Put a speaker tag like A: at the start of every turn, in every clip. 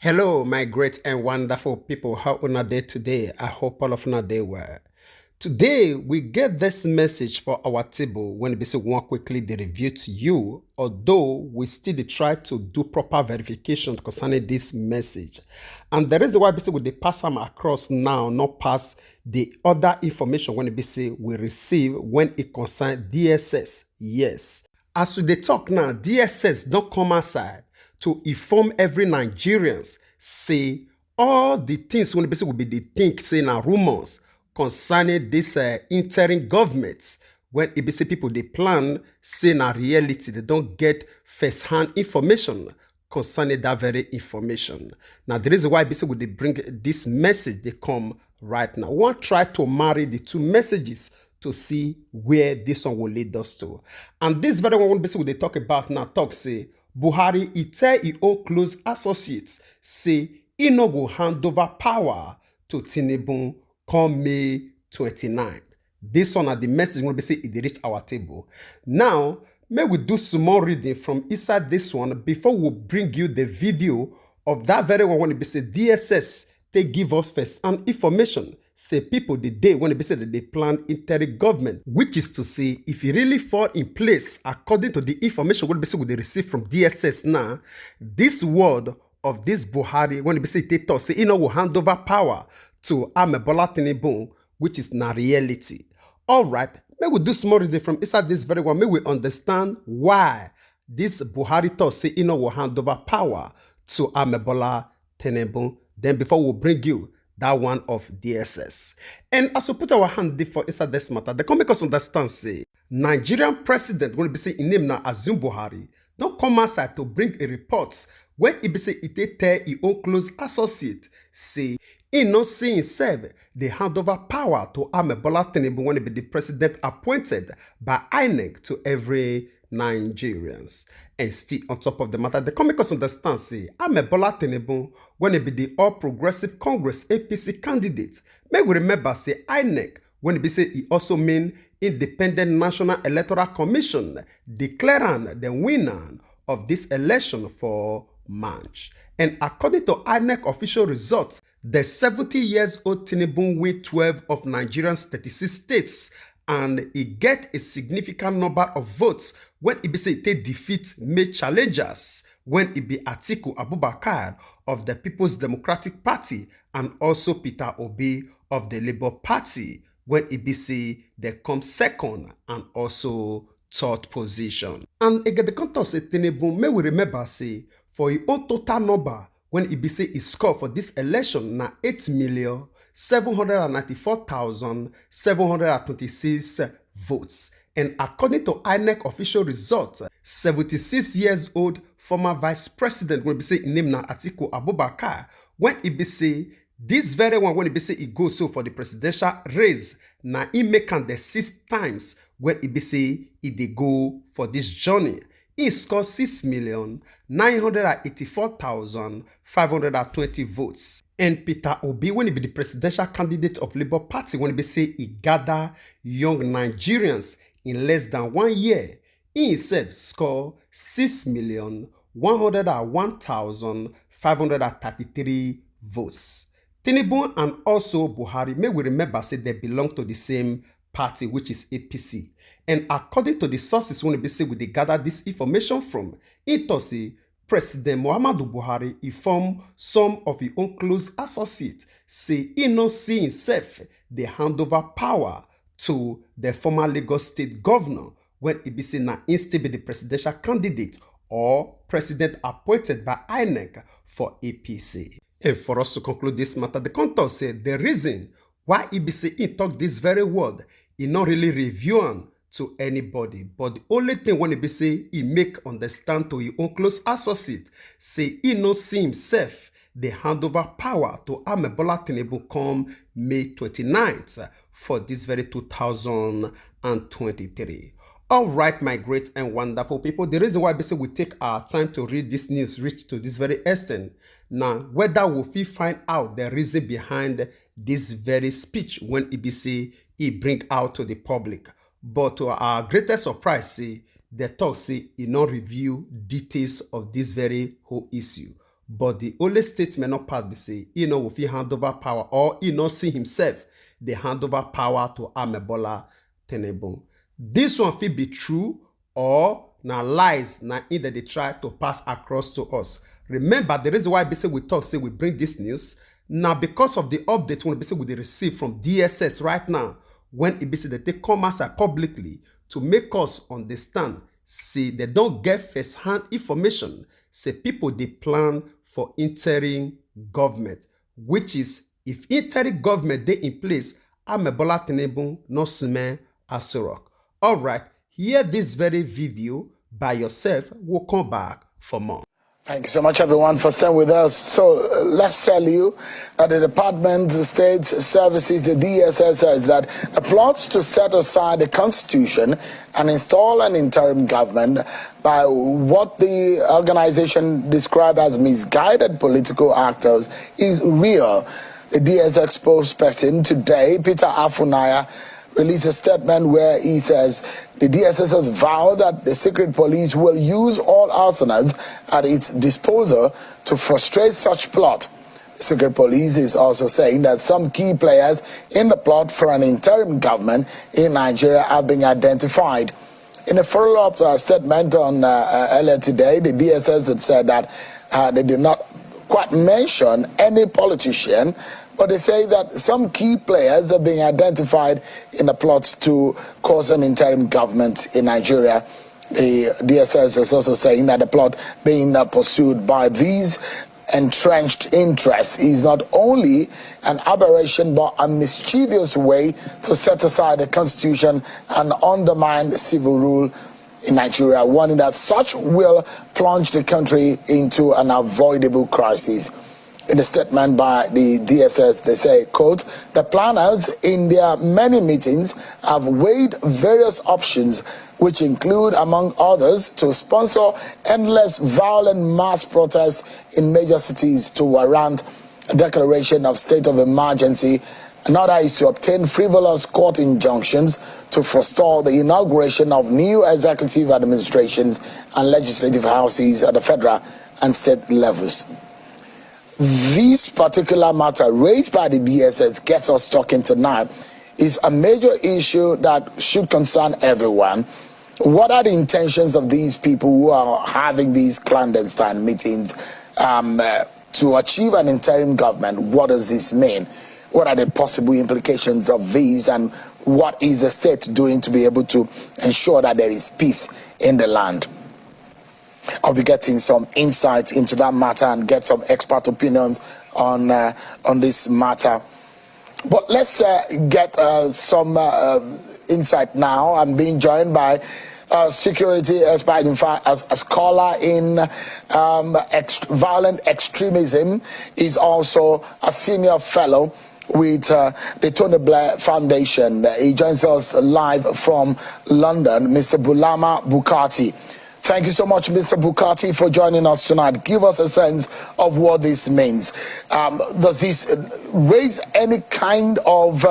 A: Hello, my great and wonderful people. How una day today? I hope all of una day well. Today, we get this message for our table when we say one quickly the review to you, although we still dey try to do proper verification concerning this message. And the reason why we say we dey pass them across now, not pass the other information when we say we receive when it concern DSS. Yes. As we dey talk now, DSS don't come outside to inform every Nigerians say all the things when people will be the think say na rumors concerning this interim government when it be say people they plan say na reality they don't get first-hand information concerning that very information. Now the reason why say they bring this message they come right now. We want try to marry the two messages to see where this one will lead us to. And this very one basically they talk about now talk say Buhari he tell his own close associates say he no go hand over power to Tinibu come May 29th. This one are the message when we say it reach our table. Now, may we do small reading from inside this one before we bring you the video of that very one when we say DSS they give us first and information. Say people the day when they say that they plan interim government, which is to say if it really fall in place according to the information what they receive from DSS now, this word of this Buhari when they say they talk say will hand over power to Bola Tinibu, which is not reality. All right, may we do small reading from inside this very one. May we understand why this Buhari talk say will hand over power to Bola Tinibu. Then before we bring you that one of DSS. And as we put our hand for inside this matter, they can make us understand, say, Nigerian president, when be say in name now Azum Buhari, don't come outside to bring a report where he be say it tell his own close associate, say, he not see himself, they hand over power to Bola Tinubu when he be the president appointed by INEC to every Nigerians. And still on top of the matter, the make us understand, say, Bola Tinubu, when he be the All Progressive Congress APC candidate, may we remember, say, INEC, when he be say, he also mean Independent National Electoral Commission, declaring the winner of this election for March. And according to INEC official results, the 70-years-old Tinibu win 12 of Nigeria's 36 states, and he get a significant number of votes when he be say they defeat May challengers when he be Atiku Abubakar of the People's Democratic Party and also Peter Obi of the Labour Party when he be say they come second and also third position. And again the contour say Tinibu may we remember say for his own total number when he be say his score for this election na 8,794,726 votes. And according to INEC official results, 76-years-old former vice president when he be say his name na Atiku Abubakar when he be say this very one when he be say he goes so for the presidential race na he make am the 6 times when he be say he dey go for this journey. He scored 6,984,520 votes. And Peter Obi, when he be the presidential candidate of Labour Party, when he say he gather young Nigerians in less than 1 year, he himself scored 6,101,533 votes. Tinibu and also Buhari, may we remember, say they belong to the same party, which is APC. And according to the sources when we say we gather this information from, it say President Muhammadu Buhari informed some of his own close associates, say he not see himself they hand over power to the former Lagos State governor when he be say na instead be the presidential candidate or president appointed by INEC for APC. And for us to conclude this matter, the contour said the reason why he be say he talk this very word, he not really review am to anybody, but the only thing when he be say he make understand to his own close associate, say he no see himself they hand over power to Bola Tinubu come May 29th for this very 2023. All right, my great and wonderful people, the reason why we take our time to read this news reach to this very extent. Now, whether we find out the reason behind this very speech when EBC he bring out to the public. But to our greatest surprise, say, the talk say he not review details of this very whole issue. but the only statement not pass be say, he no will hand over power, or he not see himself, they hand over power to Amebola Tinibu. This one fit be true, or na lies, na either they try to pass across to us. Remember, the reason why we talk, say we bring this news, now because of the update when we receive from DSS right now, when they take come outside publicly to make us understand, say they don't get first-hand information, say people they plan for interim government, which is if interim government they in place, Amebola Tinibu no sume Asurok. All right, hear this very video by yourself. We'll come back for more.
B: Thank you so much, everyone, for staying with us. So let's tell you that the Department of State Services, the DSS, says that the plots to set aside the Constitution and install an interim government by what the organization described as misguided political actors is real. The DSS spokesperson today, Peter Afunaya, released a statement where he says the DSS has vowed that the secret police will use all arsenals at its disposal to frustrate such plot. The secret police is also saying that some key players in the plot for an interim government in Nigeria have been identified. In a follow-up statement on earlier today, the DSS had said that they did not quite mention any politician, but they say that some key players are being identified in the plots to cause an interim government in Nigeria. The DSS is also saying that the plot being pursued by these entrenched interests is not only an aberration but a mischievous way to set aside the Constitution and undermine civil rule in Nigeria, warning that such will plunge the country into an avoidable crisis. In a statement by the DSS, they say, quote, the planners in their many meetings have weighed various options, which include, among others, to sponsor endless violent mass protests in major cities to warrant a declaration of state of emergency. Another is to obtain frivolous court injunctions to forestall the inauguration of new executive administrations and legislative houses at the federal and state levels. This particular matter raised by the DSS gets us talking tonight is a major issue that should concern everyone. What are the intentions of these people who are having these clandestine meetings to achieve an interim government? What does this mean? What are the possible implications of these, and what is the state doing to be able to ensure that there is peace in the land? I'll be getting some insights into that matter and get some expert opinions on this matter. But let's get some insight now. I'm being joined by security expert, in fact, a scholar in violent extremism. Is also a senior fellow with the Tony Blair Foundation. He joins us live from London, Mr. Bulama Bukati. Thank you so much, Mr. Bukati, for joining us tonight. Give us a sense of what this means. Does this raise any kind of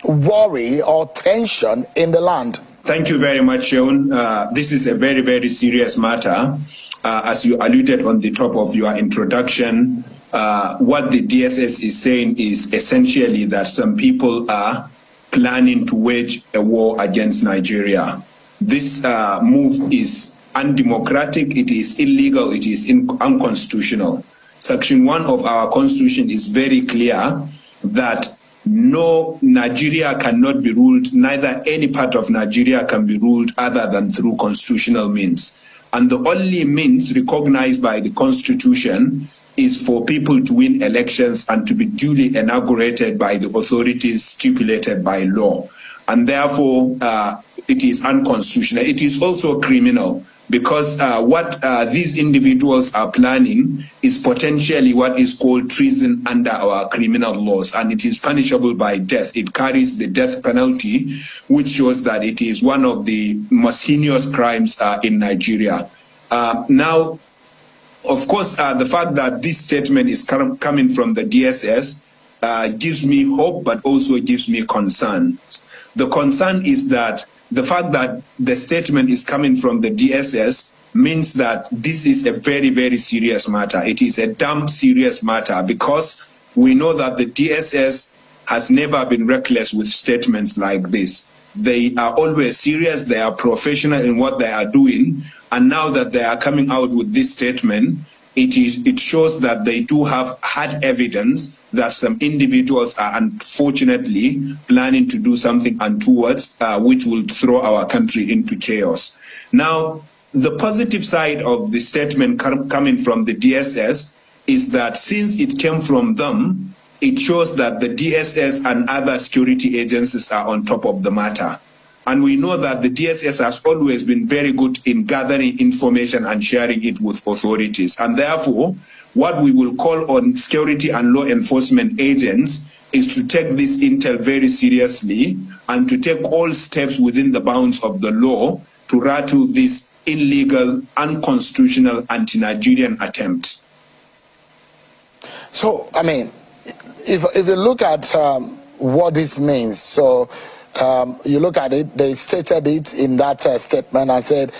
B: worry or tension in the land?
C: Thank you very much, Sean. This is a very, very serious matter. As you alluded on the top of your introduction, what the DSS is saying is essentially that some people are planning to wage a war against Nigeria. This move is undemocratic, it is illegal, it is unconstitutional. Section 1 of our constitution is very clear that no, Nigeria cannot be ruled, neither any part of Nigeria can be ruled other than through constitutional means. And the only means recognized by the constitution is for people to win elections and to be duly inaugurated by the authorities stipulated by law. And therefore, it is unconstitutional. It is also criminal, because what these individuals are planning is potentially what is called treason under our criminal laws, and it is punishable by death. It carries the death penalty, which shows that it is one of the most heinous crimes in Nigeria. Now, of course, the fact that this statement is coming from the DSS gives me hope, but also gives me concern. The concern is that the fact that the statement is coming from the DSS means that this is a very, very serious matter. It is a damn serious matter because we know that the DSS has never been reckless with statements like this. They are always serious, they are professional in what they are doing, and now that they are coming out with this statement, it shows that they do have hard evidence that some individuals are unfortunately planning to do something untoward, which will throw our country into chaos. Now, the positive side of the statement coming from the DSS is that since it came from them, it shows that the DSS and other security agencies are on top of the matter. And we know that the DSS has always been very good in gathering information and sharing it with authorities. And therefore, what we will call on security and law enforcement agents is to take this intel very seriously and to take all steps within the bounds of the law to rattle this illegal, unconstitutional, anti-Nigerian attempt.
B: So, I mean, if you look at what this means, so you look at it, they stated it in that statement and said,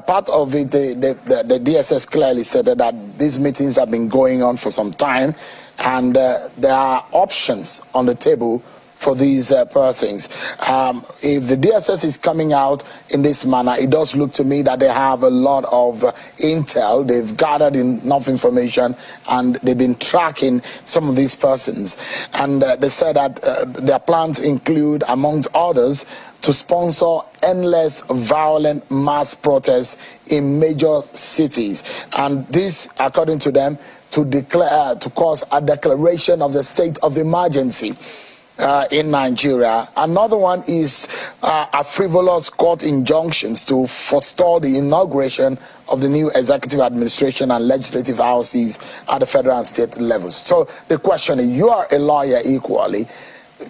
B: part of it, the DSS clearly stated that these meetings have been going on for some time and there are options on the table for these persons. If the DSS is coming out in this manner, it does look to me that they have a lot of intel. They've gathered enough information and they've been tracking some of these persons. And they said that their plans include, amongst others, to sponsor endless violent mass protests in major cities. And this, according to them, to cause a declaration of the state of emergency in Nigeria. Another one is a frivolous court injunctions to forestall the inauguration of the new executive administration and legislative houses at the federal and state levels. So the question is, you are a lawyer equally.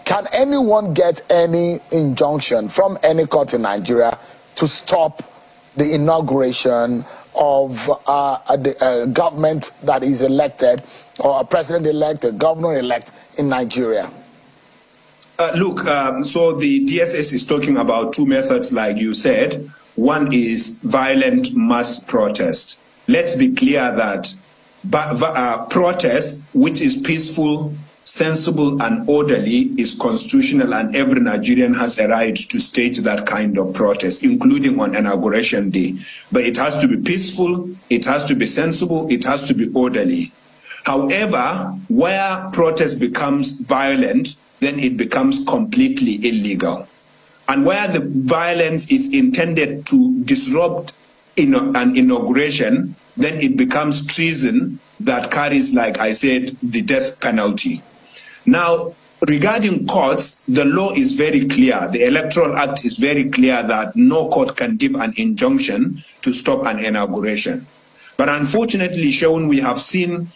B: Can anyone get any injunction from any court in Nigeria to stop the inauguration of a government that is elected, or a president-elect, a governor-elect in Nigeria?
C: So the DSS is talking about two methods, like you said. One is violent mass protest. Let's be clear that protest, which is peaceful, sensible, and orderly, is constitutional, and every Nigerian has a right to stage that kind of protest, including on Inauguration Day. But it has to be peaceful, it has to be sensible, it has to be orderly. However, where protest becomes violent, then it becomes completely illegal. And where the violence is intended to disrupt an inauguration, then it becomes treason that carries, like I said, the death penalty. Now, regarding courts, the law is very clear. The Electoral Act is very clear that no court can give an injunction to stop an inauguration. But unfortunately, Shaun, we have seen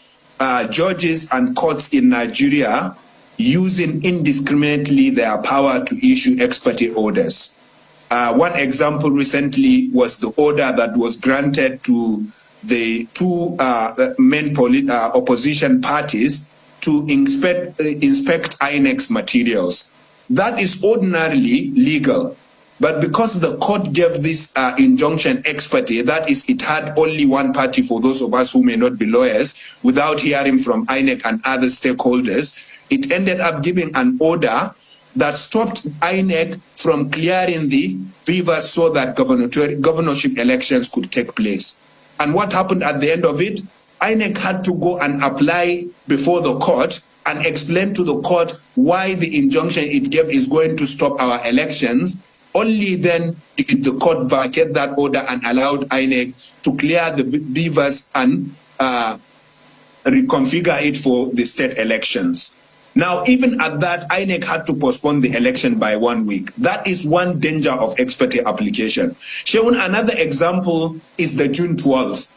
C: judges and courts in Nigeria using indiscriminately their power to issue ex parte orders. One example recently was the order that was granted to the two main opposition parties to inspect INEC's materials. That is ordinarily legal. But because the court gave this injunction ex parte, that is, it had only one party for those of us who may not be lawyers, without hearing from INEC and other stakeholders, it ended up giving an order that stopped INEC from clearing the rivers so that governorship elections could take place. And what happened at the end of it? INEC had to go and apply before the court and explain to the court why the injunction it gave is going to stop our elections. Only then did the court vacate that order and allowed INEC to clear the beavers and reconfigure it for the state elections. Now, even at that, INEC had to postpone the election by 1 week. That is one danger of ex parte application. Shaun, another example is the June 12th.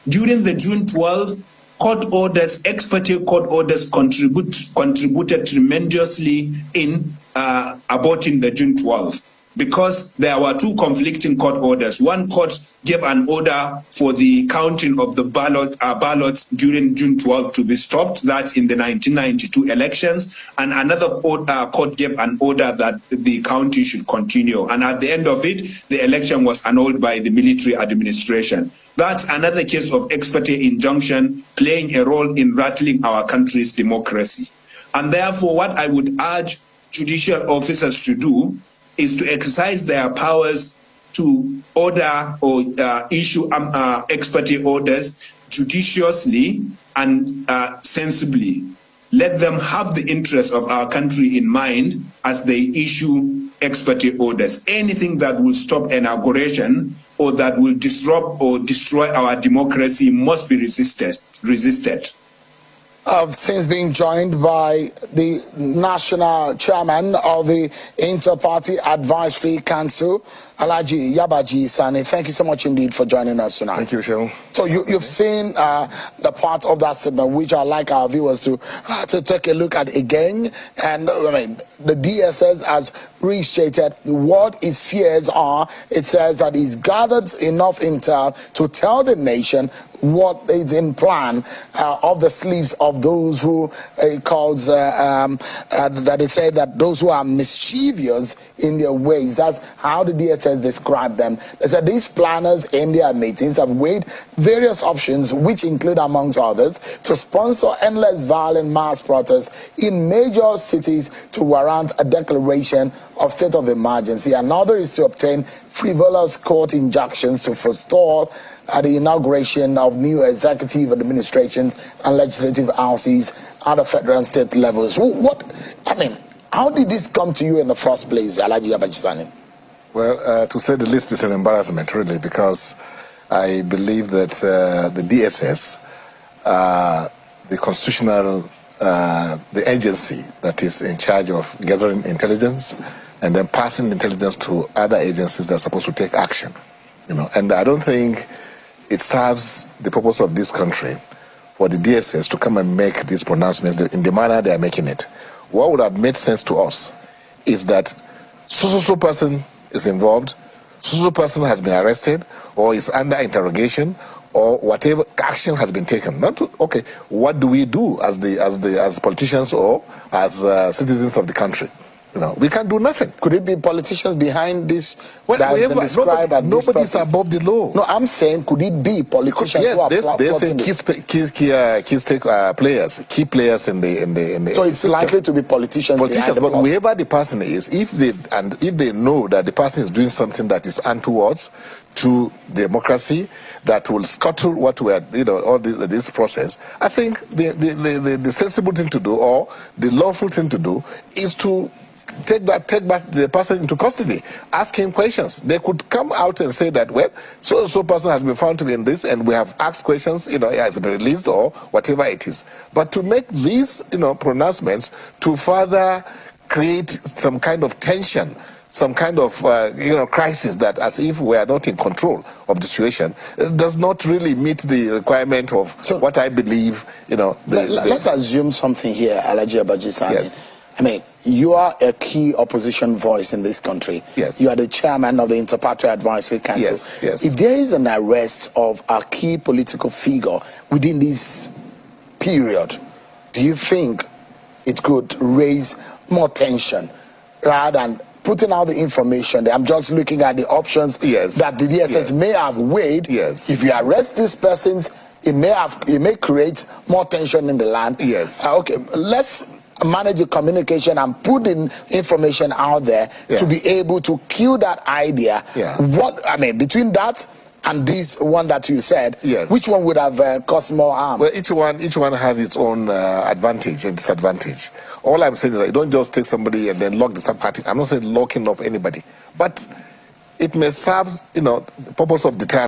C: During the June 12th, court orders, ex parte court orders contributed tremendously in aborting the June 12th. because there were two conflicting court orders. One court gave an order for the counting of the ballots during June 12 to be stopped. That's in the 1992 elections. And another court gave an order that the counting should continue. And at the end of it, the election was annulled by the military administration. That's another case of ex parte injunction playing a role in rattling our country's democracy. And therefore, what I would urge judicial officers to do is to exercise their powers to order or issue ex parte orders judiciously and sensibly. Let them have the interests of our country in mind as they issue ex parte orders. Anything that will stop inauguration or that will disrupt or destroy our democracy must be resisted.
B: I've since been joined by the national chairman of the Inter-Party Advisory Council, Alhaji Yabaji Sani. Thank you so much indeed for joining us tonight.
D: Thank you, Shehu.
B: So you've seen the part of that statement, which I'd like our viewers to take a look at again. And I mean, the DSS has restated what its fears are. It says that it's gathered enough intel to tell the nation what is in plan of the sleeves of those who calls that they say that those who are mischievous in their ways. That's how the DSS described them. They said these planners in their meetings have weighed various options, which include, amongst others, to sponsor endless violent mass protests in major cities to warrant a declaration of state of emergency. Another is to obtain frivolous court injunctions to forestall the inauguration of new executive administrations and legislative houses at the federal and state levels. How did this come to you in the first place, Alhaji Yabaji Sani?
D: Well, to say the least, it's an embarrassment, really, because I believe that the DSS, the constitutional, the agency that is in charge of gathering intelligence and then passing intelligence to other agencies that are supposed to take action, and I don't think it serves the purpose of this country for the DSS to come and make these pronouncements in the manner they are making it. What would have made sense to us is that so person is involved, so person has been arrested or is under interrogation or whatever action has been taken. What do we do as politicians or as citizens of the country? We can't do nothing.
B: Could it be politicians behind this?
D: Nobody's above the law.
B: No, I'm saying, could it be politicians?
D: Yes, they say key players in the
B: So it's
D: system.
B: likely to be politicians.
D: But whoever the person is, if they know that the person is doing something that is untowards to democracy, that will scuttle what we are, all this process, I think the sensible thing to do or the lawful thing to do is to take back the person into custody, ask him questions. They could come out and say that, well, so person has been found to be in this, and we have asked questions, he has been released or whatever it is. But to make these, pronouncements to further create some kind of tension, some kind of crisis, that as if we are not in control of the situation, does not really meet the requirement of what I believe.
B: Let's assume something here, Alhaji Yabaji Sani.
D: Yes.
B: You are a key opposition voice in this country.
D: Yes.
B: You are the chairman of the Inter-Party Advisory Council.
D: Yes.
B: If there is an arrest of a key political figure within this period, do you think it could raise more tension rather than putting out the information? I'm just looking at the options that the DSS may have weighed.
D: Yes.
B: If you arrest these persons, it may create more tension in the land.
D: Yes.
B: Let's manage the communication and put the information out there to be able to kill that idea. Between that and this one that you said, which one would have caused more harm?
D: Well, each one has its own advantage and disadvantage. All I'm saying is that you don't just take somebody and then lock the sub-party. I'm not saying locking up anybody, but it may serve, the purpose of deterrence.